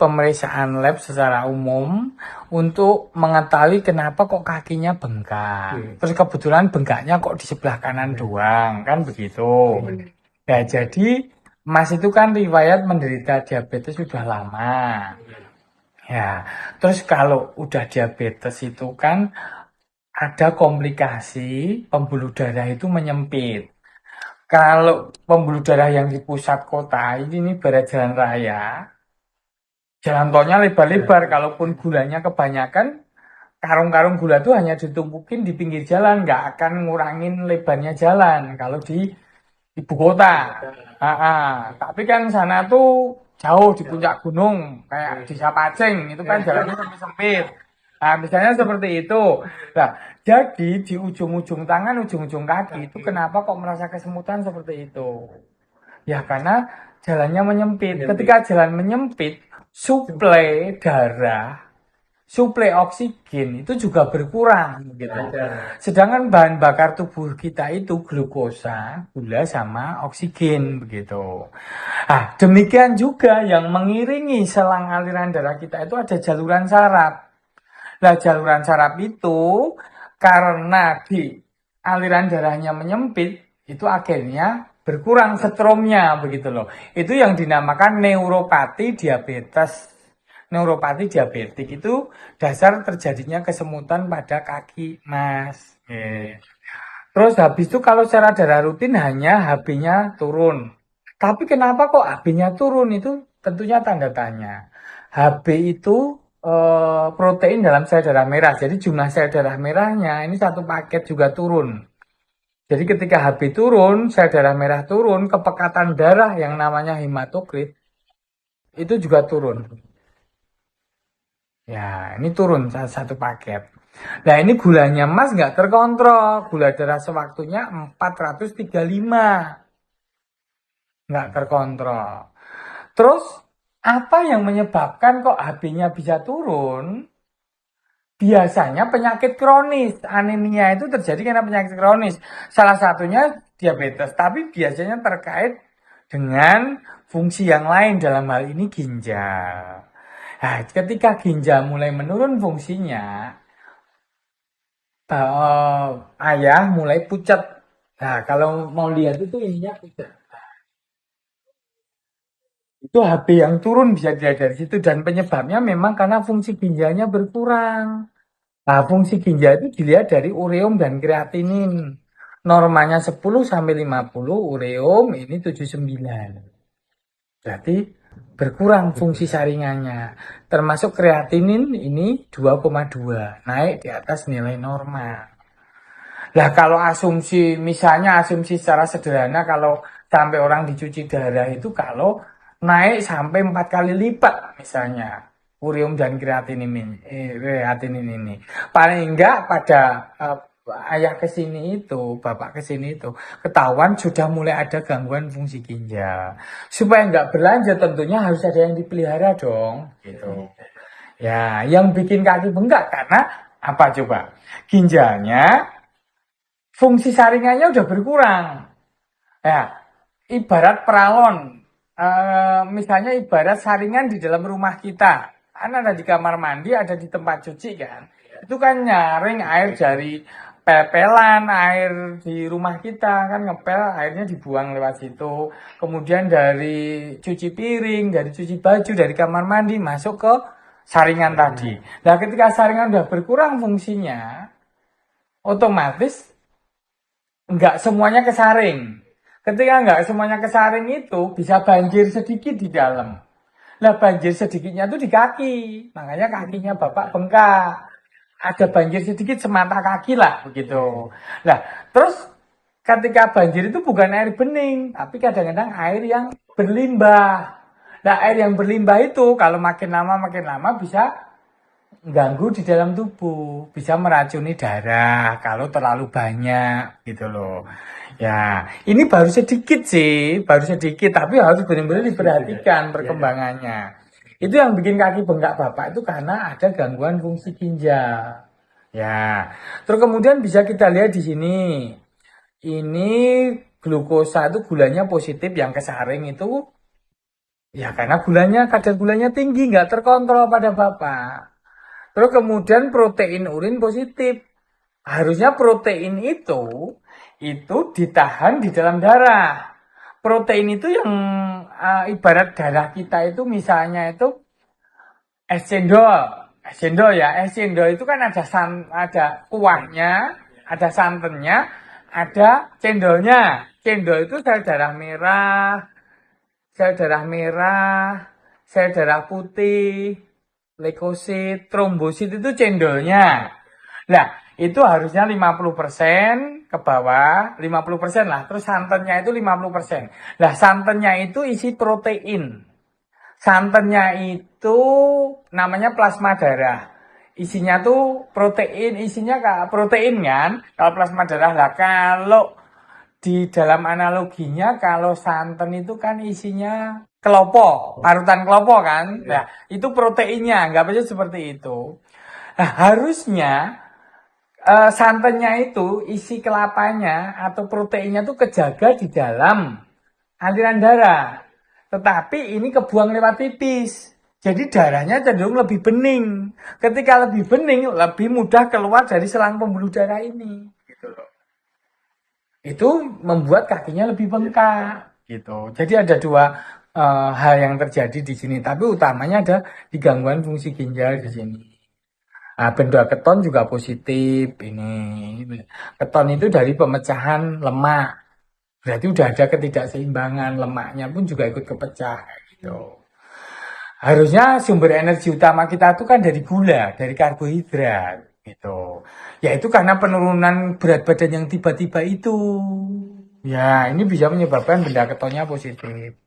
pemeriksaan lab secara umum untuk mengetahui kenapa kok kakinya bengkak. Terus kebetulan bengkaknya kok di sebelah kanan doang, kan begitu. Ya, jadi Mas itu kan riwayat menderita diabetes sudah lama. Ya, terus kalau udah diabetes itu kan ada komplikasi pembuluh darah itu menyempit. Kalau pembuluh darah yang di pusat kota ini ibarat jalan raya, jalan tolnya lebar-lebar, kalaupun gulanya kebanyakan, karung-karung gula tuh hanya ditumpukin di pinggir jalan, nggak akan ngurangin lebarnya jalan kalau di ibu kota. Tapi kan sana tuh jauh di puncak gunung, kayak di Sapaceng, itu kan jalannya sempit. Nah, misalnya seperti itu. Nah, jadi di ujung-ujung tangan, ujung-ujung kaki itu kenapa kok merasa kesemutan seperti itu? Ya karena jalannya menyempit. Ketika jalan menyempit, suplai darah, suplai oksigen itu juga berkurang gitu. Sedangkan bahan bakar tubuh kita itu glukosa, gula sama oksigen begitu. Ah, demikian juga yang mengiringi selang aliran darah kita itu ada jaluran saraf. Nah, jaluran saraf itu karena di aliran darahnya menyempit, itu akhirnya berkurang setrumnya begitu loh. Itu yang dinamakan neuropati diabetes. Neuropati diabetik itu dasar terjadinya kesemutan pada kaki, Mas. Terus habis itu kalau secara darah rutin hanya HB-nya turun. Tapi kenapa kok HB-nya turun itu tentunya tanda tanya. HB itu protein dalam sel darah merah. Jadi jumlah sel darah merahnya ini satu paket juga turun. Jadi ketika HB turun, sel darah merah turun, kepekatan darah yang namanya hematokrit itu juga turun. Ya, ini turun satu paket. Nah, ini gulanya Mas nggak terkontrol. Gula darah sewaktunya 435. Nggak terkontrol. Terus, apa yang menyebabkan kok HB-nya bisa turun? Biasanya penyakit kronis. Anemia itu terjadi karena penyakit kronis. Salah satunya diabetes. Tapi biasanya terkait dengan fungsi yang lain, dalam hal ini ginjal. Nah, ketika ginjal mulai menurun fungsinya, ayah mulai pucat. Nah, kalau mau lihat itu ininya pucat. Itu HB yang turun bisa dilihat dari situ, dan penyebabnya memang karena fungsi ginjalnya berkurang. Nah, fungsi ginjal itu dilihat dari ureum dan kreatinin. Normanya 10 sampai 50, ureum ini 79. Berarti berkurang fungsi saringannya. Termasuk kreatinin ini 2,2, naik di atas nilai normal. Lah kalau misalnya asumsi secara sederhana, kalau sampai orang dicuci darah itu kalau naik sampai 4 kali lipat misalnya ureum dan kreatinin ini. Paling enggak pada ayah kesini itu, bapak kesini itu, ketahuan sudah mulai ada gangguan fungsi ginjal. Supaya enggak berlanjut tentunya harus ada yang dipelihara dong. Gitu. Ya, yang bikin kaki bengkak karena apa coba? Ginjalnya, fungsi saringannya udah berkurang. Ya, ibarat peralon. Misalnya ibarat saringan di dalam rumah kita. Kan ada di kamar mandi, ada di tempat cuci kan. Itu kan nyaring air dari pel-pelan, air di rumah kita kan ngepel, airnya dibuang lewat situ. Kemudian dari cuci piring, dari cuci baju, dari kamar mandi masuk ke saringan tadi. Nah, ketika saringan udah berkurang fungsinya, otomatis nggak semuanya kesaring. Ketika nggak semuanya kesaring itu bisa banjir sedikit di dalam. Nah, banjir sedikitnya itu di kaki. Makanya kakinya bapak bengkak. Ada banjir sedikit semata kaki lah begitu. Nah, terus ketika banjir itu bukan air bening, tapi kadang-kadang air yang berlimbah. Nah, air yang berlimbah itu kalau makin lama bisa ganggu di dalam tubuh, bisa meracuni darah kalau terlalu banyak gitu loh. Ya, ini baru sedikit sih, baru sedikit, tapi harus benar-benar diperhatikan perkembangannya. Itu yang bikin kaki bengkak bapak itu karena ada gangguan fungsi ginjal. Ya, terus kemudian bisa kita lihat di sini. Ini glukosa itu gulanya positif yang kesaring itu Ya karena kadar gulanya tinggi, nggak terkontrol pada Bapak. Terus kemudian protein urin positif. Harusnya protein itu ditahan di dalam darah. Protein itu yang ibarat darah kita itu misalnya itu es cendol. Es cendol ya, es cendol itu kan ada kuahnya, ada santannya, ada cendolnya. Cendol itu sel darah merah, sel darah putih, leukosit, trombosit itu cendolnya. Nah, itu harusnya 50% ke bawah, 50% lah. Terus santannya itu 50%. Nah, santannya itu isi protein. Santannya itu namanya plasma darah. Isinya tuh protein, isinya protein kan? Kalau plasma darah lah. Kalau di dalam analoginya, kalau santan itu kan isinya kelopo, parutan kelopo kan? Nah, itu proteinnya, nggak bisa seperti itu. Nah, harusnya santannya itu isi kelapanya atau proteinnya tuh kejaga di dalam aliran darah. Tetapi ini kebuang lewat pipis. Jadi darahnya cenderung lebih bening. Ketika lebih bening, lebih mudah keluar dari selang pembuluh darah ini. Gitu loh. Itu membuat kakinya lebih bengkak. Gitu. Jadi ada dua hal yang terjadi di sini. Tapi utamanya ada di gangguan fungsi ginjal di sini. Nah, benda keton juga positif ini. Keton itu dari pemecahan lemak. Berarti udah ada ketidakseimbangan, lemaknya pun juga ikut kepecah gitu. Harusnya sumber energi utama kita itu kan dari gula, dari karbohidrat gitu. Ya itu karena penurunan berat badan yang tiba-tiba itu. Ya, ini bisa menyebabkan benda ketonnya positif.